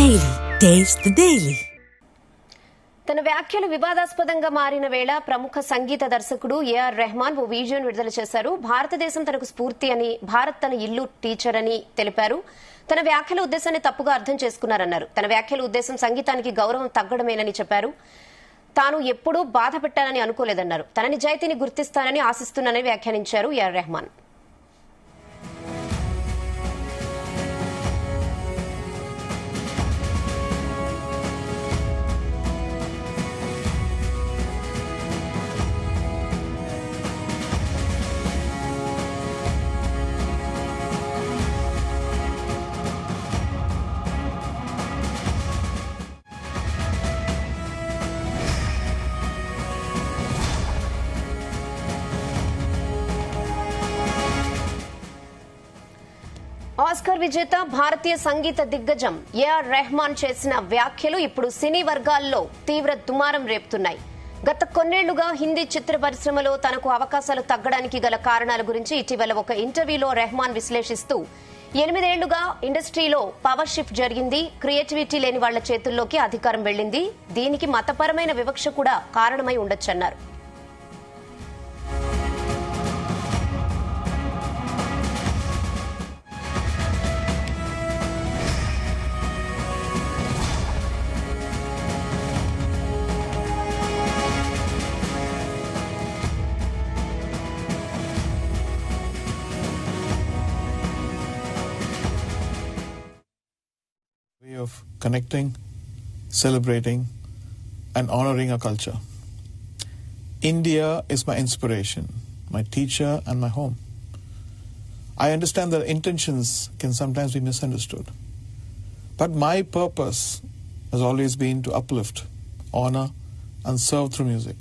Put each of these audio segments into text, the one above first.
Daily. Taste the Daily. తన వ్యాఖ్యలు వివాదాస్పదంగా మారిన వేళ ప్రముఖ సంగీత దర్శకుడు ఏఆర్ రెహమాన్ ఓ వీడియోను విడుదల చేశారు. భారతదేశం తనకు స్ఫూర్తి అని, భారత్ తన ఇల్లు టీచర్ అని తెలిపారు. తన వ్యాఖ్యల ఉద్దేశాన్ని తప్పుగా అర్థం చేసుకున్నారన్నారు. తన వ్యాఖ్యల ఉద్దేశం సంగీతానికి గౌరవం తగ్గడమేనని చెప్పారు. తాను ఎప్పుడూ బాధ పెట్టానని అనుకోలేదన్నారు. తన నిజాయితీని గుర్తిస్తానని ఆశిస్తున్నానని వ్యాఖ్యానించారు ఏఆర్ రెహమాన్. ఆస్కార్ విజేత భారతీయ సంగీత దిగ్గజం ఏఆర్ రెహమాన్ చేసిన వ్యాఖ్యలు ఇప్పుడు సినీ వర్గాల్లో తీవ్ర దుమారం రేపుతున్నాయి. గత కొన్నేళ్లుగా హిందీ చిత్ర పరిశ్రమలో తనకు అవకాశాలు తగ్గడానికి గల కారణాల గురించి ఇటీవల ఒక ఇంటర్వ్యూలో రెహమాన్ విశ్లేషిస్తూ 8 ఏళ్లుగా ఇండస్ట్రీలో పవర్ షిఫ్ట్ జరిగింది, క్రియేటివిటీ లేని వాళ్ల చేతుల్లోకి అధికారం వెళ్లింది, దీనికి మతపరమైన వివక్ష కూడా కారణమై ఉండొచ్చన్నారు. Way of connecting, celebrating, and honoring our culture. India is my inspiration, my teacher, and my home. I understand that intentions can sometimes be misunderstood, but my purpose has always been to uplift, honor, and serve through music.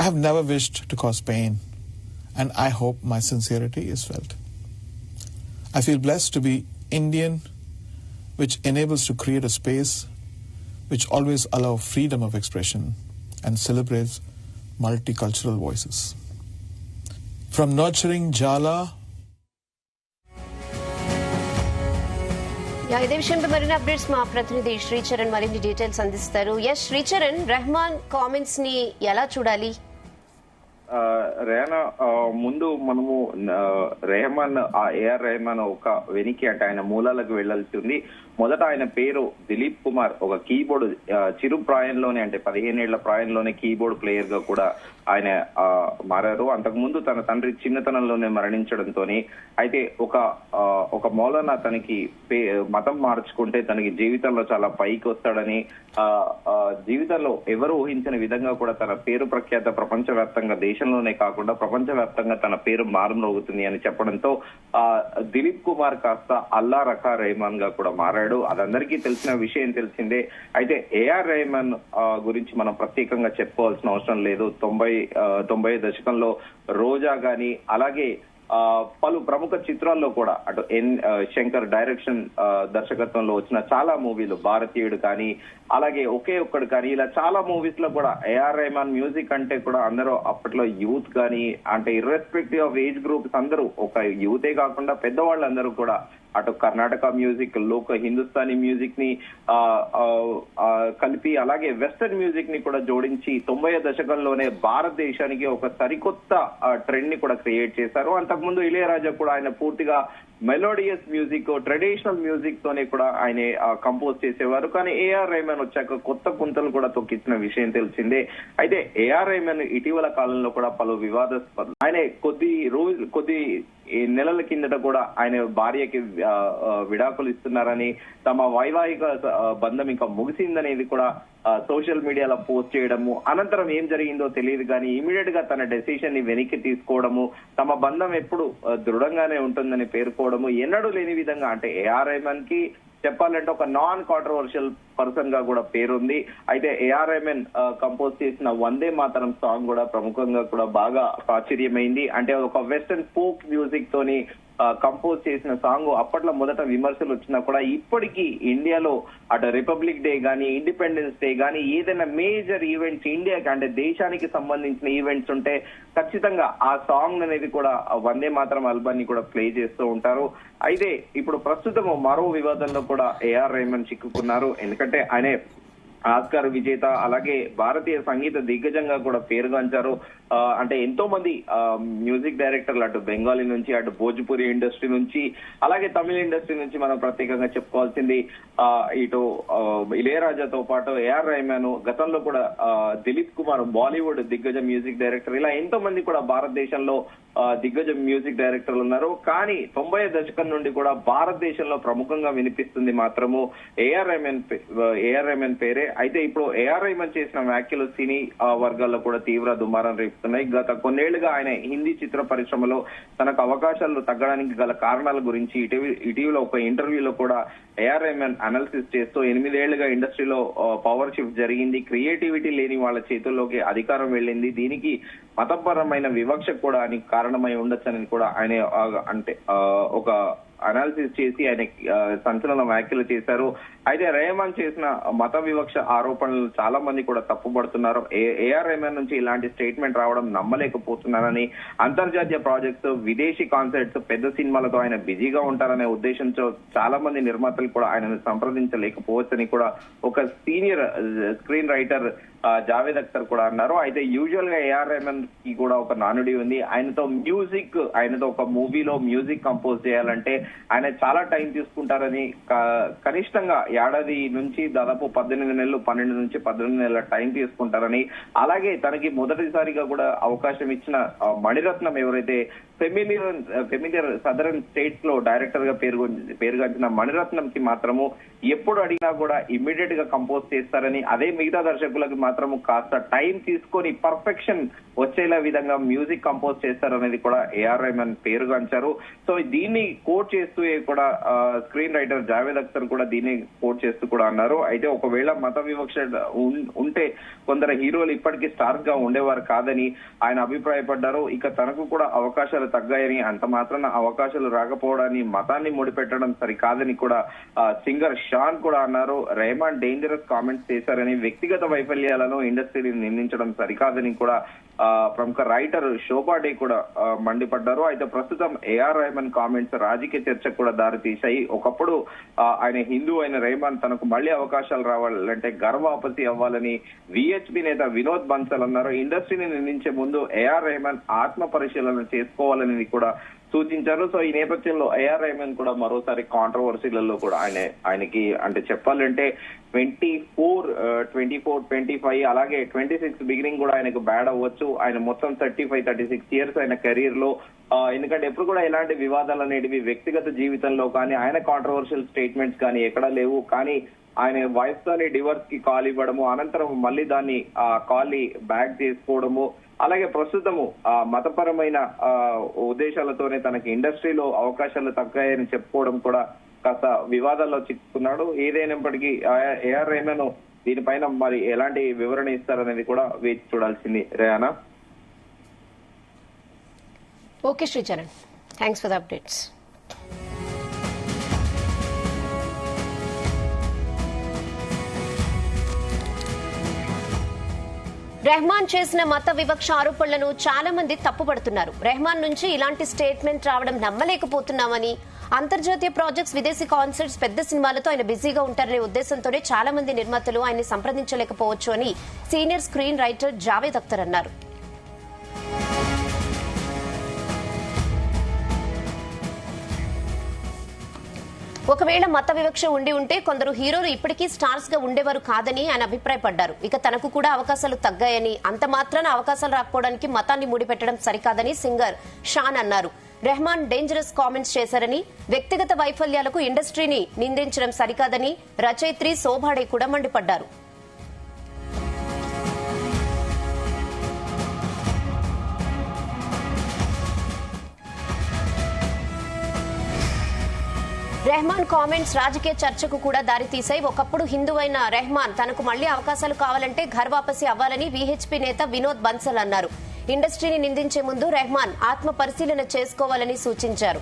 I have never wished to cause pain, and I hope my sincerity is felt. I feel blessed to be Indian, which enables to create a space which always allows freedom of expression and celebrates multicultural voices. From nurturing Jala. ఇదే విషయంపై మరిన్ని updates మా ప్రతినిధి శ్రీచరణ్ మరిన్ని details అందిస్తారు. Sricharan, Rahman comments ని ఎలా చూడాలి? రేనా, ముందు మనము రెహమాన్ ఏఆర్ రెహమాన్ ఒక వెనికి అంటే ఆయన మూలాలకు వెళ్లాల్సి ఉంది. మొదట ఆయన పేరు దిలీప్ కుమార్. ఒక కీబోర్డ్ చిరు ప్రాయంలోనే అంటే 15 ఏళ్ల ప్రాయంలోనే కీబోర్డ్ ప్లేయర్ గా కూడా ఆయన మారారు. అంతకుముందు తన తండ్రి చిన్నతనంలోనే మరణించడంతో అయితే ఒక మౌలానా తనకి మతం మార్చుకుంటే తనకి జీవితంలో చాలా పైకి వస్తాడని, జీవితంలో ఎవరు ఊహించిన విధంగా కూడా తన పేరు ప్రఖ్యాత ప్రపంచవ్యాప్తంగా, దేశంలోనే కాకుండా ప్రపంచవ్యాప్తంగా తన పేరు మారుమోగుతుంది అని చెప్పడంతో దిలీప్ కుమార్ కాస్త అల్లా రఖా రెహమాన్ గా కూడా మారాడు. అదందరికీ తెలిసిన విషయం తెలిసిందే. అయితే ఏఆర్ రెహమాన్ గురించి మనం ప్రత్యేకంగా చెప్పుకోవాల్సిన అవసరం లేదు. 90 దశకంలో రోజా గాని, అలాగే పలు ప్రముఖ చిత్రాల్లో కూడా అటు శంకర్ డైరెక్షన్ దర్శకత్వంలో వచ్చిన చాలా మూవీలు, భారతీయుడు కానీ, అలాగే ఒకే ఒక్కడు కానీ, ఇలా చాలా మూవీస్ లో కూడా ఏఆర్ రెహమాన్ మ్యూజిక్ అంటే కూడా అందరూ అప్పట్లో యూత్ కానీ, అంటే ఇర్రెస్పెక్టివ్ ఆఫ్ ఏజ్ గ్రూప్స్ అందరూ, ఒక యూతే కాకుండా పెద్దవాళ్ళందరూ కూడా అటు కర్ణాటక మ్యూజిక్, లోక హిందుస్థానీ మ్యూజిక్ ని కలిపి, అలాగే వెస్టర్న్ మ్యూజిక్ ని కూడా జోడించి 90 దశకంలోనే భారతదేశానికి ఒక సరికొత్త ట్రెండ్ ని కూడా క్రియేట్ చేశారు. అంతకుముందు ఇళయరాజా కూడా ఆయన పూర్తిగా మెలోడియస్ మ్యూజిక్, ట్రెడిషనల్ మ్యూజిక్ తోనే కూడా ఆయన కంపోజ్ చేసేవారు. కానీ ఏఆర్ రెహమాన్ వచ్చాక కొత్త పుంతలు కూడా తొక్కించిన విషయం తెలిసిందే. అయితే ఏఆర్ రెహమాన్ ఇటీవల కాలంలో కూడా పలు వివాదాస్పద, ఆయన కొద్ది నెలల కిందట కూడా ఆయన భార్యకి విడాకులు ఇస్తున్నారని, తమ వైవాహిక బంధం ఇంకా ముగిసిందనేది కూడా సోషల్ మీడియాలో పోస్ట్ చేయడము, అనంతరం ఏం జరిగిందో తెలియదు కానీ ఇమీడియట్ గా తన డెసిషన్ ని వెనక్కి తీసుకోవడము, తమ బంధం ఎప్పుడు దృఢంగానే ఉంటుందని పేర్కోవడము, ఎన్నడూ లేని విధంగా, అంటే ఏఆర్ రెహమాన్ కి చెప్పాలంటే ఒక నాన్ కాంట్రవర్షియల్ పర్సన్ గా కూడా పేరుంది. అయితే ఏఆర్ రెహమాన్ కంపోజ్ చేసిన వందే మాతరం సాంగ్ కూడా ప్రముఖంగా కూడా బాగా ప్రాచుర్యమైంది. అంటే ఒక వెస్టర్న్ ఫోక్ మ్యూజిక్ తోని కంపోజ్ చేసిన సాంగ్ అప్పట్లో మొదట విమర్శలు వచ్చినా కూడా ఇప్పటికీ ఇండియాలో అటు రిపబ్లిక్ డే గానీ, ఇండిపెండెన్స్ డే గానీ, ఏదైనా మేజర్ ఈవెంట్స్ ఇండియాకి అంటే దేశానికి సంబంధించిన ఈవెంట్స్ ఉంటే ఖచ్చితంగా ఆ సాంగ్ అనేది కూడా వందే మాతరం ఆల్బమ్ ని కూడా ప్లే చేస్తూ ఉంటారు. అయితే ఇప్పుడు ప్రస్తుతం మరో వివాదంలో కూడా ఏఆర్ రెహమాన్ చిక్కుకున్నారు. ఎందుకంటే ఆయన ఆస్కార్ విజేత, అలాగే భారతీయ సంగీత దిగ్గజంగా కూడా పేరుగాంచారు. అంటే ఎంతో మంది మ్యూజిక్ డైరెక్టర్లు అటు బెంగాలీ నుంచి, అటు భోజ్పురి ఇండస్ట్రీ నుంచి, అలాగే తమిళ ఇండస్ట్రీ నుంచి మనం ప్రత్యేకంగా చెప్పుకోవాల్సింది ఇటు ఇళయరాజాతో పాటు ఏఆర్ రెహమాన్, గతంలో కూడా దిలీప్ కుమార్ బాలీవుడ్ దిగ్గజ మ్యూజిక్ డైరెక్టర్, ఇలా ఎంతో మంది కూడా భారతదేశంలో దిగ్గజ మ్యూజిక్ డైరెక్టర్లు ఉన్నారు. కానీ 90 దశకం నుండి కూడా భారతదేశంలో ప్రముఖంగా వినిపిస్తుంది మాత్రము ఏఆర్ రెహమాన్ పేరే. అయితే ఇప్పుడు ఏఆర్ రెహమాన్ చేసిన వ్యాఖ్యలు సినీ వర్గాల్లో కూడా తీవ్ర దుమారం రేపుతున్నాయి. గత కొన్నేళ్లుగా ఆయన హిందీ చిత్ర పరిశ్రమలో తనకు అవకాశాలు తగ్గడానికి గల కారణాల గురించి ఇటీవల ఒక ఇంటర్వ్యూలో కూడా ఏఆర్ రెహమాన్ అనాలిసిస్ చేస్తూ 8 ఏళ్లుగా ఇండస్ట్రీలో పవర్ షిఫ్ట్ జరిగింది, క్రియేటివిటీ లేని వాళ్ళ చేతుల్లోకి అధికారం వెళ్ళింది, దీనికి మతపరమైన వివక్ష కూడా కారణమై ఉండొచ్చని కూడా ఆయన అంటే ఒక అనాలిసిస్ చేసి ఆయన సంచలన వ్యాఖ్యలు చేశారు. అయితే రెహమాన్ చేసిన మత వివక్ష ఆరోపణలు చాలా మంది కూడా తప్పుపడుతున్నారు. ఏఆర్ రెహమాన్ నుంచి ఇలాంటి స్టేట్మెంట్ రావడం నమ్మలేకపోతున్నారని, అంతర్జాతీయ ప్రాజెక్ట్స్, విదేశీ కాన్సర్ట్స్, పెద్ద సినిమాలతో ఆయన బిజీగా ఉంటారనే ఉద్దేశంతో చాలా మంది నిర్మాతలు కూడా ఆయనను సంప్రదించలేకపోవచ్చని కూడా ఒక senior screen writer Javed Akhtar కూడా అన్నారు. అయితే యూజువల్ గా ఏఆర్ రెహమాన్ కి కూడా ఒక నానుడి ఉంది. ఆయనతో ఒక మూవీలో మ్యూజిక్ కంపోజ్ చేయాలంటే ఆయన చాలా టైం తీసుకుంటారని, కనిష్టంగా ఏడాది నుంచి దాదాపు 18 నెలలు, 12 నుంచి 18 నెలల టైం తీసుకుంటారని, అలాగే తనకి మొదటిసారిగా కూడా అవకాశం ఇచ్చిన మణిరత్నం ఎవరైతే ఫెమిలియర్ సదరన్ స్టేట్స్ లో డైరెక్టర్ గా పేరుగాంచిన మణిరత్నం కి మాత్రము ఎప్పుడు అడిగినా కూడా ఇమ్మీడియట్ గా కంపోజ్ చేస్తారని, అదే మిగతా దర్శకులకు మాత్రము కాస్త టైం తీసుకొని పర్ఫెక్షన్ వచ్చేలా విధంగా మ్యూజిక్ కంపోజ్ చేస్తారనేది కూడా ఏఆర్ రెహమాన్ పేరుగాంచారు. సో దీన్ని కోట్ చేస్తూ కూడా స్క్రీన్ రైటర్ జావేద్ అఖ్తర్ కూడా దీన్ని కోట్ చేస్తూ కూడా అన్నారు. అయితే ఒకవేళ మత వివక్ష ఉంటే కొందరు హీరోలు ఇప్పటికీ స్టార్స్ గా ఉండేవారు కాదని ఆయన అభిప్రాయపడ్డారు. ఇక తనకు కూడా అవకాశాలు తగ్గాయని, అంత మాత్రాన అవకాశాలు రాకపోవడాన్ని మతాన్ని ముడిపెట్టడం సరికాదని కూడా సింగర్ షాన్ కూడా అన్నారు. రెహమాన్ డేంజరస్ కామెంట్స్ చేశారని, వ్యక్తిగత వైఫల్యాలను ఇండస్ట్రీని నిందించడం సరికాదని కూడా ప్రముఖ రైటర్ శోభా డే కూడా మండిపడ్డారు. అయితే ప్రస్తుతం ఏఆర్ రెహమాన్ కామెంట్స్ రాజకీయ చర్చకు కూడా దారితీశాయి. ఒకప్పుడు ఆయన హిందూ అయిన రెహమాన్ తనకు మళ్లీ అవకాశాలు రావాలంటే గర్వాపసి అవ్వాలని విహెచ్పి నేత వినోద్ బన్సల్ అన్నారు. ఇండస్ట్రీని నిందించే ముందు ఏఆర్ రెహమాన్ ఆత్మ పరిశీలన చేసుకోవాలని కూడా సూచించారు. సో ఈ నేపథ్యంలో ఏఆర్ రెహమాన్ కూడా మరోసారి కాంట్రవర్సీలలో కూడా ఆయనకి అంటే చెప్పాలంటే 24, 25 అలాగే 26 బిగినింగ్ కూడా ఆయనకు బ్యాడ్ అవ్వచ్చు. ఆయన మొత్తం 35-36 ఇయర్స్ ఆయన కెరీర్ లో, ఎందుకంటే ఎప్పుడు కూడా ఎలాంటి వివాదాలు అనేటివి వ్యక్తిగత జీవితంలో కానీ, ఆయన కాంట్రవర్షియల్ స్టేట్మెంట్స్ కానీ ఎక్కడా లేవు. కానీ ఆయన వైఫ్ తోని డివోర్స్ కి కాల్ ఇవ్వడము, అనంతరం మళ్ళీ దాన్ని కాల్ ని బ్యాక్ చేసుకోవడము, అలాగే ప్రస్తుతము మతపరమైన ఉద్దేశాలతోనే తనకి ఇండస్ట్రీలో అవకాశాలు తగ్గాయని చెప్పుకోవడం కూడా కాస్త వివాదాల్లో చిక్కుకున్నాడు. ఏదైనప్పటికీ ఏఆర్ రెహమాన్ దీనిపైన మరి ఎలాంటి వివరణ ఇస్తారనేది కూడా వేచి చూడాల్సింది. రేయానా. Okay Sricharan, thanks for the updates. Rahman చేసిన మత వివక్ష ఆరోపణలను చాలా మంది తప్పుపడుతున్నారు. రెహమాన్ నుంచి ఇలాంటి స్టేట్మెంట్ రావడం నమ్మలేకపోతున్నామని, అంతర్జాతీయ ప్రాజెక్ట్స్, విదేశీ కాన్సర్ట్స్, పెద్ద సినిమాలతో ఆయన బిజీగా ఉంటారనే ఉద్దేశంతోనే చాలా మంది నిర్మాతలు ఆయన్ని సంప్రదించలేకపోవచ్చు అని senior screen writer Javed Akhtar అన్నారు. ఒకవేళ మత వివక్ష ఉండి ఉంటే కొందరు హీరోలు ఇప్పటికీ స్టార్స్ గా ఉండేవారు కాదని ఆయన అభిప్రాయపడ్డారు. ఇక తనకు కూడా అవకాశాలు తగ్గాయని, అంత మాత్రాన అవకాశాలు రాకపోవడానికి మతాన్ని ముడిపెట్టడం సరికాదని సింగర్ షాన్ అన్నారు. రెహమాన్ డేంజరస్ కామెంట్స్ చేశారని, వ్యక్తిగత వైఫల్యాలకు ఇండస్ట్రీని నిందించడం సరికాదని రచయిత్రి శోభాడే కూడా మండిపడ్డారు. రెహమాన్ కామెంట్స్ రాజకీయ చర్చకు కూడా దారితీశాయి. ఒకప్పుడు హిందువైన రెహమాన్ తనకు మళ్లీ అవకాశాలు కావాలంటే ఘర్ వాపసి అవ్వాలని విహెచ్పి నేత వినోద్ బన్సల్ అన్నారు. ఇండస్ట్రీని నిందించే ముందు రెహమాన్ ఆత్మ పరిశీలన చేసుకోవాలని సూచించారు.